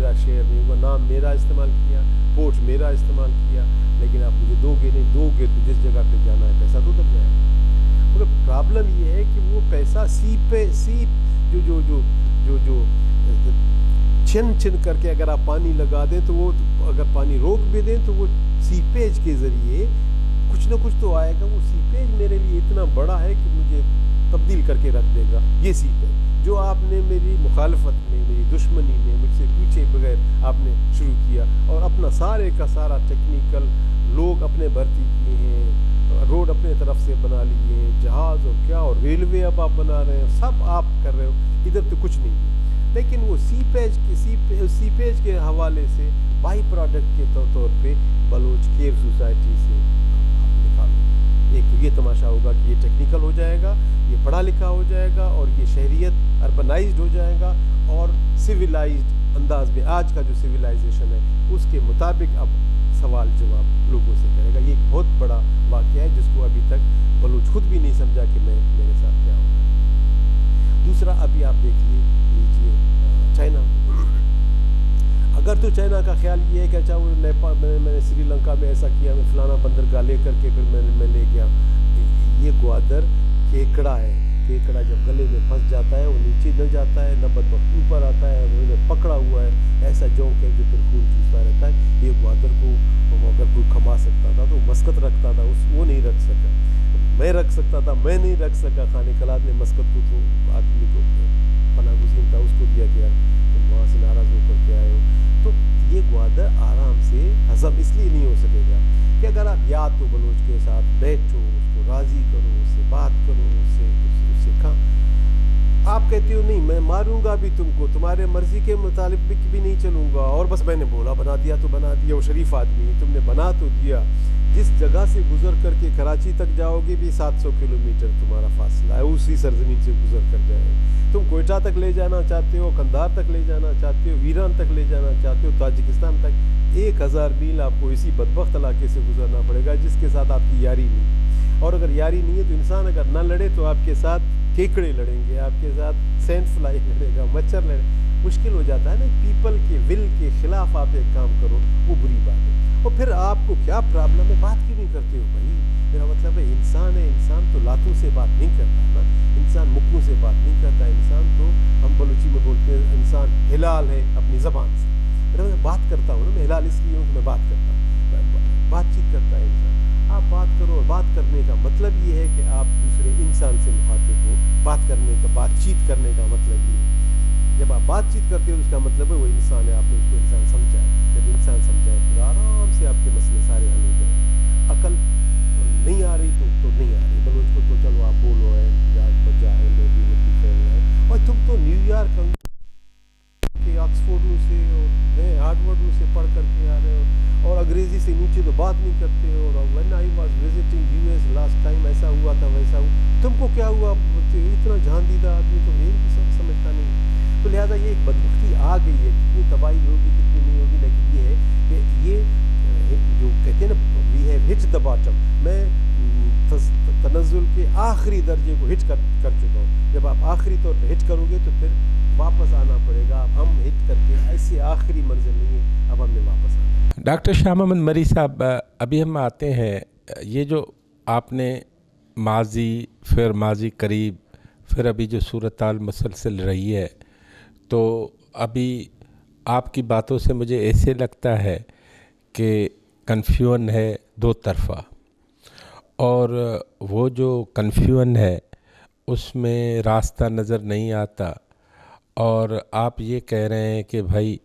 میرا شیئر نہیں ہوگا. نام میرا استعمال کیا, پورٹ میرا استعمال کیا, لیکن آپ مجھے دو گے تو جس جگہ پہ جانا ہے پیسہ تو ادھر جائے گا. مگر پرابلم یہ ہے کہ وہ پیسہ سیپ جو چھن کر کے اگر آپ پانی لگا دیں تو وہ, اگر پانی روک بھی دیں تو وہ سیپیج کے ذریعے کچھ نہ کچھ تو آئے گا. وہ سیپیج میرے لیے اتنا بڑا ہے کہ مجھے تبدیل کر کے رکھ دے گا. یہ سیپیج جو آپ نے میری مخالفت میں, میری دشمنی میں, مجھ سے پوچھے بغیر آپ نے شروع کیا, اور اپنا سارے کا سارا ٹیکنیکل لوگ اپنے بھرتی کیے ہیں, روڈ اپنے طرف سے بنا لیے ہیں, جہاز اور کیا, اور ریلوے اب آپ بنا رہے ہیں, سب آپ کر رہے ہو, ادھر تو کچھ نہیں ہے. لیکن وہ سیپیج کے حوالے سے بائی پروڈکٹ کے طور پہ بلوچ کیو سوسائٹی سے آپ نکالو. ایک تو یہ تماشا ہوگا کہ یہ ٹیکنیکل ہو جائے گا, یہ پڑھا لکھا ہو جائے گا, اور یہ شہریت اربنائزڈ ہو جائے گا, اور سویلائزڈ انداز میں آج کا جو سویلائزیشن ہے اس کے مطابق اب سوال جواب لوگوں سے کرے گا. یہ ایک بہت بڑا واقعہ ہے جس کو ابھی تک بلوچ خود بھی نہیں سمجھا کہ میرے ساتھ کیا ہوگا. دوسرا, ابھی آپ دیکھ لیجیے چائنا. اگر تو چائنا کا خیال یہ ہے کہ اچھا وہ نیپال میں نے سری لنکا میں ایسا کیا, میں فلانا بندرگاہ لے کر کے پھر میں لے گیا. یہ گوادر کیکڑا ہے. کیکڑا جب گلے میں پھنس جاتا ہے وہ نیچے نہ جاتا ہے, نہ بدبخت اوپر آتا ہے, وہ پکڑا ہوا ہے. ایسا جونک ہے جو پھر خون چوستا رہتا ہے. یہ گوادر کو اگر کوئی کھما سکتا تھا تو مسکت رکھتا تھا, وہ نہیں رکھ سکا. میں رکھ سکتا تھا, میں نہیں رکھ سکا. خانے خلاد نے مسکت کو تو آدمی کو پناہ گزین تھا, اس کو دیا گیا, تم وہاں سے ناراض ہو کر کے آئے ہو. تو یہ گوادر آرام سے ہضم اس لیے نہیں ہو سکے گا کہ اگر آپ یا تو بلوچ کے ساتھ بیٹھو, اس کو راضی کرو, اس سے بات کرو, اس سے آپ کہتے ہو نہیں میں ماروں گا بھی تم کو, تمہارے مرضی کے مطابق بھی نہیں چلوں گا, اور بس میں نے بولا بنا دیا تو بنا دیا. وہ شریف آدمی ہے, تم نے بنا تو دیا. جس جگہ سے گزر کر کے کراچی تک جاؤ گے بھی 700 کلومیٹر تمہارا فاصلہ ہے, اسی سرزمین سے گزر کر جائے. تم کوئٹہ تک لے جانا چاہتے ہو, قندھار تک لے جانا چاہتے ہو, ایران تک لے جانا چاہتے ہو, تاجکستان تک, 1000 میل آپ کو اسی بدبخت علاقے سے گزرنا پڑے گا جس کے ساتھ آپ کی یاری نہیں ہے. اور اگر یاری نہیں ہے تو انسان اگر نہ لڑے تو آپ کے ساتھ کیکڑے لڑیں گے, آپ کے ساتھ سینڈ فلائی لڑے گا, مچھر لڑے. مشکل ہو جاتا ہے نا. پیپل کے ول کے خلاف آپ ایک کام کرو, وہ بری بات ہے. اور پھر آپ کو کیا پرابلم ہے, بات کیوں نہیں کرتے ہو بھائی؟ میرا مطلب ہے انسان ہے, انسان تو لاتوں سے بات نہیں کرتا نا, انسان مکوں سے بات نہیں کرتا. انسان تو ہم بلوچی میں بولتے ہیں انسان ہلال ہے اپنی زبان سے. میں بات کرتا ہوں نا, میں ہلال اس لیے ہوں کہ میں بات کرتا ہوں, بات چیت کرتا ہے انسان. آپ بات کرو. بات کرنے کا مطلب یہ ہے کہ آپ دوسرے انسان سے مخاطب ہو. بات کرنے کا, بات چیت کرنے کا مطلب یہ ہے. جب آپ بات چیت کرتے ہو اس کا مطلب ہے وہ انسان ہے, آپ نے اس کو انسان سمجھا ہے. جب انسان سمجھا ہے پھر آرام سے آپ کے مسئلے سارے حل ہو جائیں گے. عقل نہیں آ رہی تو نہیں آ رہی. بلوچ کو تو چلو آپ بولو ہے, بجا ہے, میں بھی مٹی پھیل رہا ہے. اور تم تو نیو یارک کے آکسفورڈوں سے اور نئے ہارڈورڈوں سے پڑھ کر کے آ رہے ہو, اور انگریزی سے نیچے تو بات نہیں کرتے ہو. اور when I was visiting US last time ایسا ہوا تھا ویسا ہوا. تم کو کیا ہوا, اتنا جہاندیدہ آدمی تو یہ بھی سمجھتا نہیں. تو لہٰذا یہ ایک بدبختی آ گئی ہے. کتنی تباہی ہوگی کتنی نہیں ہوگی, لیکن یہ ہے کہ یہ جو کہتے ہیں نا we have hit the bottom, میں تنزل کے آخری درجے کو ہٹ کر چکا ہوں. جب آپ آخری طور پہ ہٹ کرو گے تو پھر واپس آنا پڑے گا. اب ہم ہٹ کر کے ایسے آخری منزل نہیں ہے, اب ہم نے واپس آنا. ڈاکٹر شاہ محمد مری صاحب, ابھی ہم آتے ہیں, یہ جو آپ نے ماضی, پھر ماضی قریب, پھر ابھی جو صورتحال مسلسل رہی ہے, تو ابھی آپ کی باتوں سے مجھے ایسے لگتا ہے کہ کنفیوژن ہے دو طرفہ, اور وہ جو کنفیوژن ہے اس میں راستہ نظر نہیں آتا. اور آپ یہ کہہ رہے ہیں کہ بھائی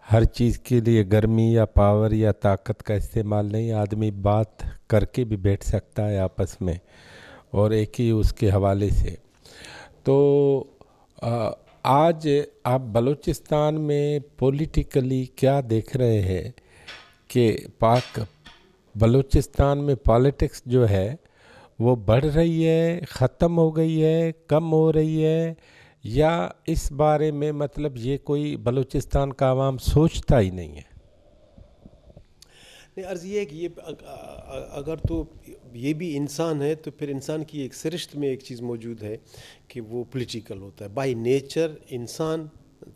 ہر چیز کے لیے گرمی یا پاور یا طاقت کا استعمال نہیں, آدمی بات کر کے بھی بیٹھ سکتا ہے آپس میں, اور ایک ہی اس کے حوالے سے. تو آج آپ بلوچستان میں پولیٹیکلی کیا دیکھ رہے ہیں کہ بلوچستان میں پالیٹکس جو ہے وہ بڑھ رہی ہے, ختم ہو گئی ہے, کم ہو رہی ہے, یا اس بارے میں مطلب یہ کوئی بلوچستان کا عوام سوچتا ہی نہیں ہے؟ نہیں, عرض یہ ہے کہ یہ اگر تو یہ بھی انسان ہے تو پھر انسان کی ایک سرشت میں ایک چیز موجود ہے کہ وہ پولیٹیکل ہوتا ہے. بائی نیچر انسان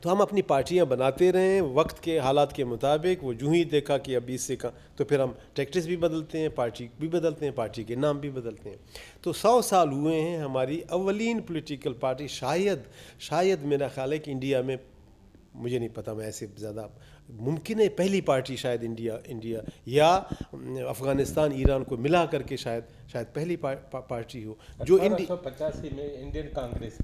تو ہم اپنی پارٹیاں بناتے رہیں وقت کے حالات کے مطابق. وہ جو ہی دیکھا کہ اب اس سے تو پھر ہم ٹیکٹس بھی بدلتے ہیں, پارٹی بھی بدلتے ہیں, پارٹی کے نام بھی بدلتے ہیں. تو 100 سال ہوئے ہیں ہماری اولین پولیٹیکل پارٹی. شاید میرا خیال ہے کہ انڈیا میں, مجھے نہیں پتہ, میں ایسے زیادہ ممکن ہے پہلی پارٹی شاید انڈیا یا افغانستان ایران کو ملا کر کے شاید پہلی پارٹی ہو جو 1885 میں انڈین کانگریس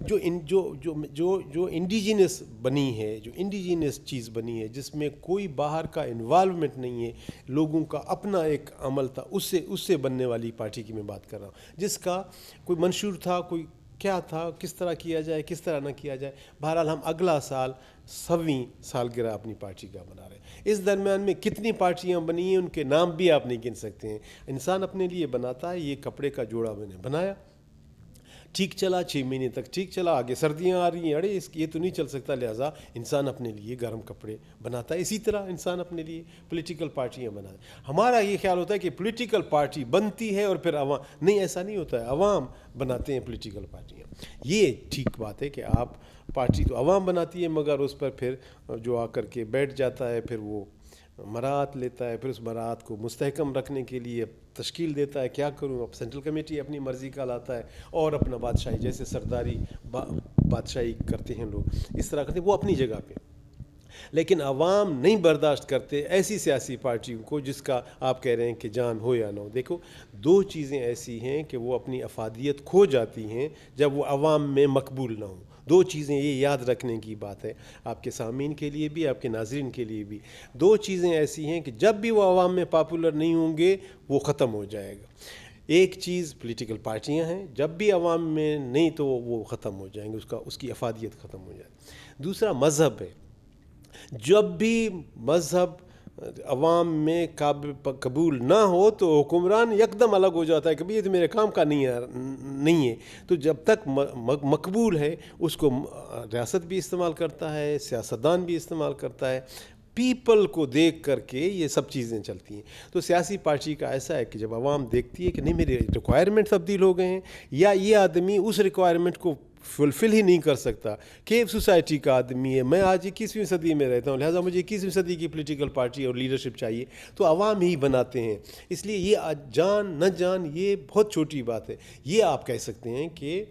جو انڈیجینس بنی ہے, جو انڈیجینس چیز بنی ہے, جس میں کوئی باہر کا انوالومنٹ نہیں ہے, لوگوں کا اپنا ایک عمل تھا, اس سے بننے والی پارٹی کی میں بات کر رہا ہوں, جس کا کوئی منشور تھا, کوئی کیا تھا, کس طرح کیا جائے, کس طرح نہ کیا جائے. بہرحال ہم اگلا سال 100ویں سالگرہ اپنی پارٹی کا منا رہے ہیں. اس درمیان میں کتنی پارٹیاں بنی ہیں ان کے نام بھی آپ نہیں گن سکتے ہیں. انسان اپنے لیے بناتا ہے. یہ کپڑے کا جوڑا میں نے بنایا, ٹھیک چلا, 6 مہینے تک ٹھیک چلا, آگے سردیاں آ رہی ہیں, اڑے یہ تو نہیں چل سکتا, لہٰذا انسان اپنے لیے گرم کپڑے بناتا ہے. اسی طرح انسان اپنے لیے پولیٹیکل پارٹیاں بناتا ہے. ہمارا یہ خیال ہوتا ہے کہ پولیٹیکل پارٹی بنتی ہے اور پھر عوام, نہیں, ایسا نہیں ہوتا ہے, عوام بناتے ہیں پولیٹیکل پارٹیاں. یہ ٹھیک بات ہے کہ آپ پارٹی تو عوام بناتی ہے, مگر اس پر پھر جو آ کر کے بیٹھ جاتا ہے, پھر وہ مراعات لیتا ہے, پھر اس مراعات کو مستحکم رکھنے کے لیے تشکیل دیتا ہے. کیا کروں, اب سینٹرل کمیٹی اپنی مرضی کا لاتا ہے اور اپنا بادشاہی, جیسے سرداری بادشاہی کرتے ہیں لوگ, اس طرح کرتے ہیں, وہ اپنی جگہ پہ. لیکن عوام نہیں برداشت کرتے ایسی سیاسی پارٹیوں کو جس کا آپ کہہ رہے ہیں کہ جان ہو یا نہ ہو. دیکھو, 2 چیزیں ایسی ہیں کہ وہ اپنی افادیت کھو جاتی ہیں جب وہ عوام میں مقبول نہ ہوں. 2 چیزیں, یہ یاد رکھنے کی بات ہے آپ کے سامعین کے لیے بھی, آپ کے ناظرین کے لیے بھی. 2 چیزیں ایسی ہیں کہ جب بھی وہ عوام میں پاپولر نہیں ہوں گے وہ ختم ہو جائے گا. ایک چیز پولیٹیکل پارٹیاں ہیں, جب بھی عوام میں نہیں تو وہ ختم ہو جائیں گے, اس کی افادیت ختم ہو جائے گی. دوسرا مذہب ہے. جب بھی مذہب عوام میں قبول نہ ہو تو حکمران یکدم الگ ہو جاتا ہے کہ یہ تو میرے کام کا نہیں ہے. تو جب تک مقبول ہے اس کو ریاست بھی استعمال کرتا ہے, سیاستدان بھی استعمال کرتا ہے. پیپل کو دیکھ کر کے یہ سب چیزیں چلتی ہیں. تو سیاسی پارٹی کا ایسا ہے کہ جب عوام دیکھتی ہے کہ نہیں, میرے ریکوائرمنٹ تبدیل ہو گئے ہیں, یا یہ آدمی اس ریکوائرمنٹ کو فلفل ہی نہیں کر سکتا, کہ سوسائٹی کا آدمی ہے, میں آج 21ویں صدی میں رہتا ہوں, لہٰذا مجھے 21ویں صدی کی پولیٹیکل پارٹی اور لیڈرشپ چاہیے, تو عوام ہی بناتے ہیں. اس لیے یہ جان نہ جان یہ بہت چھوٹی بات ہے. یہ آپ کہہ سکتے ہیں کہ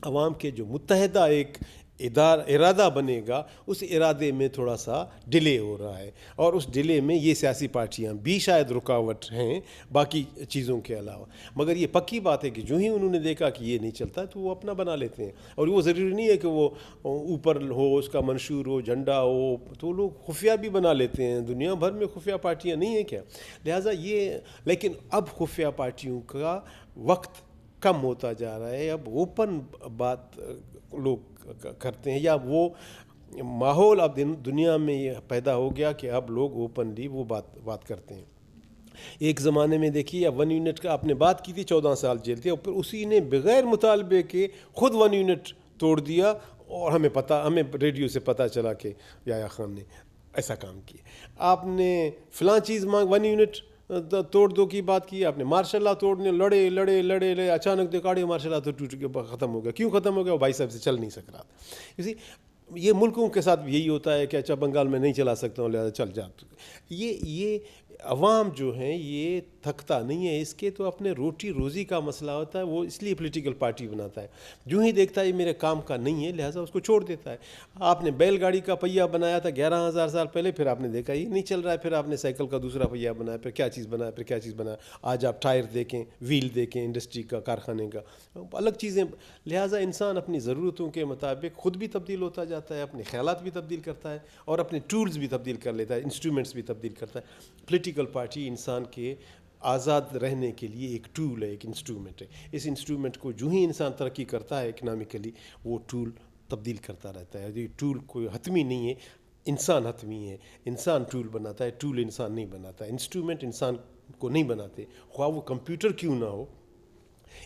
عوام کے جو متحدہ ایک ارادہ بنے گا, اس ارادے میں تھوڑا سا ڈیلے ہو رہا ہے, اور اس ڈیلے میں یہ سیاسی پارٹیاں بھی شاید رکاوٹ ہیں باقی چیزوں کے علاوہ. مگر یہ پکی بات ہے کہ جو ہی انہوں نے دیکھا کہ یہ نہیں چلتا تو وہ اپنا بنا لیتے ہیں. اور وہ ضروری نہیں ہے کہ وہ اوپر ہو, اس کا منشور ہو, جھنڈا ہو, تو لوگ خفیہ بھی بنا لیتے ہیں. دنیا بھر میں خفیہ پارٹیاں نہیں ہیں کیا, لہٰذا یہ, لیکن اب خفیہ پارٹیوں کا وقت کم ہوتا جا رہا ہے. اب اوپن بات لوگ کرتے ہیں, یا وہ ماحول اب دنیا میں یہ پیدا ہو گیا کہ اب لوگ اوپنلی وہ بات کرتے ہیں. ایک زمانے میں دیکھیے, 1 یونٹ کا آپ نے بات کی تھی, 14 سال جیل تھی, اور پھر اسی نے بغیر مطالبے کے خود 1 یونٹ توڑ دیا, اور ہمیں ریڈیو سے پتہ چلا کہ یحییٰ خان نے ایسا کام کیا. آپ نے فلاں چیز 1 یونٹ توڑ دو کی بات کی, آپ نے مارشل لا توڑنے لڑے, اچانک دیکھاڑے مارشل لا تو ٹوٹ کے ختم ہو گیا. کیوں ختم ہو گیا؟ وہ بھائی صاحب سے چل نہیں سک رہا تھا. اسی یہ ملکوں کے ساتھ یہی ہوتا ہے کہ اچھا بنگال میں نہیں چلا سکتا ہوں, لہٰذا چل جا. یہ عوام جو ہیں یہ تھکتا نہیں ہے اس کے, تو اپنے روٹی روزی کا مسئلہ ہوتا ہے, وہ اس لیے پولیٹیکل پارٹی بناتا ہے. جو ہی دیکھتا ہے یہ میرے کام کا نہیں ہے, لہٰذا اس کو چھوڑ دیتا ہے. آپ نے بیل گاڑی کا پہیہ بنایا تھا 11,000 سال پہلے, پھر آپ نے دیکھا یہ نہیں چل رہا ہے, پھر آپ نے سائیکل کا دوسرا پہیہ بنایا, پھر کیا چیز بنایا, آج آپ ٹائر دیکھیں, ویل دیکھیں, انڈسٹری کا, کارخانے کا, الگ چیزیں. لہٰذا انسان اپنی ضرورتوں کے مطابق خود بھی تبدیل ہوتا جاتا ہے, اپنے خیالات بھی تبدیل کرتا ہے, اور اپنے ٹولز بھی تبدیل کر لیتا ہے, انسٹرومنٹس بھی تبدیل کرتا ہے. پولیٹیکل پارٹی انسان کے آزاد رہنے کے لیے ایک ٹول ہے, ایک انسٹرومنٹ ہے. اس انسٹرومنٹ کو جو ہی انسان ترقی کرتا ہے اکنامکلی, وہ ٹول تبدیل کرتا رہتا ہے. یہ ٹول کوئی حتمی نہیں ہے, انسان حتمی ہے. انسان ٹول بناتا ہے, ٹول انسان نہیں بناتا. انسٹرومنٹ انسان کو نہیں بناتے, خواہ وہ کمپیوٹر کیوں نہ ہو,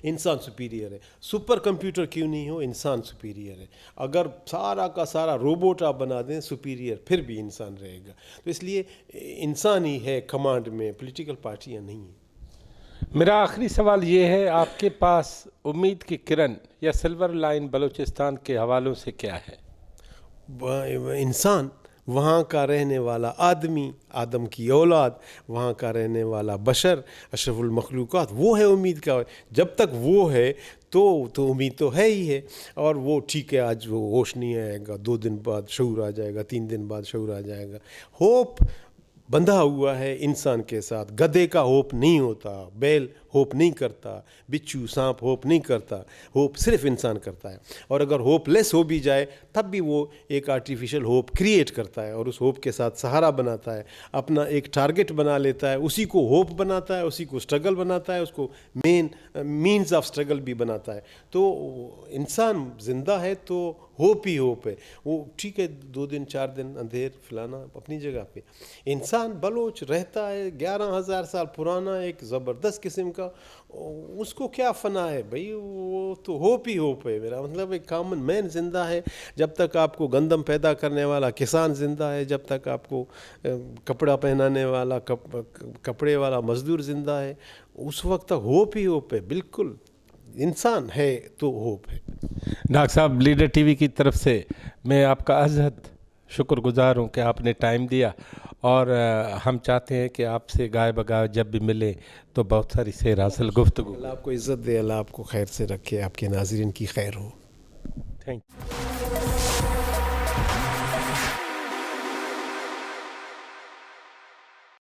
انسان سپیریئر ہے. سپر کمپیوٹر کیوں نہیں ہو, انسان سپیریئر ہے. اگر سارا کا سارا روبوٹ آپ بنا دیں سپیریئر, پھر بھی انسان رہے گا. تو اس لیے انسان ہی ہے کمانڈ میں, پولیٹیکل پارٹیاں نہیں ہیں. میرا آخری سوال یہ ہے, آپ کے پاس امید کی کرن یا سلور لائن بلوچستان کے حوالوں سے کیا ہے؟ انسان، وہاں کا رہنے والا آدمی، آدم کی اولاد، وہاں کا رہنے والا بشر، اشرف المخلوقات، وہ ہے امید کا. جب تک وہ ہے تو امید تو ہے ہی ہے. اور وہ ٹھیک ہے، آج وہ ہوش نہیں آئے گا، 2 دن بعد شعور آ جائے گا، 3 دن بعد شعور آ جائے گا. ہوپ بندھا ہوا ہے انسان کے ساتھ. گدھے کا ہوپ نہیں ہوتا، بیل ہوپ نہیں کرتا، بچھو سانپ ہوپ نہیں کرتا، ہوپ صرف انسان کرتا ہے. اور اگر ہوپ لیس ہو بھی جائے تب بھی وہ ایک آرٹیفیشل ہوپ کریٹ کرتا ہے اور اس ہوپ کے ساتھ سہارا بناتا ہے، اپنا ایک ٹارگٹ بنا لیتا ہے، اسی کو ہوپ بناتا ہے، اسی کو اسٹرگل بناتا ہے، اس کو مینز آف اسٹرگل بھی بناتا ہے. تو انسان زندہ ہے تو ہوپ ہی ہوپ ہے. وہ ٹھیک ہے 2 دن 4 دن اندھیر فلانا اپنی جگہ پہ. انسان بلوچ رہتا ہے 11,000 سال پرانا، ایک زبردست قسم کا، اس کو کیا فنا ہے بھائی؟ وہ تو ہوپ ہی ہوپ ہے. میرا مطلب ایک کامن مین زندہ ہے. جب تک آپ کو گندم پیدا کرنے والا کسان زندہ ہے، جب تک آپ کو کپڑا پہنانے والا کپڑے والا مزدور زندہ ہے، اس وقت تک ہوپ ہی ہوپ ہے. بالکل انسان ہے تو ہوپ ہے. ڈاکٹر صاحب، لیڈر ٹی وی کی طرف سے میں آپ کا ازحد شکر گزار ہوں کہ آپ نے ٹائم دیا، اور ہم چاہتے ہیں کہ آپ سے گائے بگائے جب بھی ملیں تو بہت ساری سیر حاصل گفتگو. اللہ آپ کو عزت دے، اللہ آپ کو خیر سے رکھے، آپ کے ناظرین کی خیر ہو. Thank you.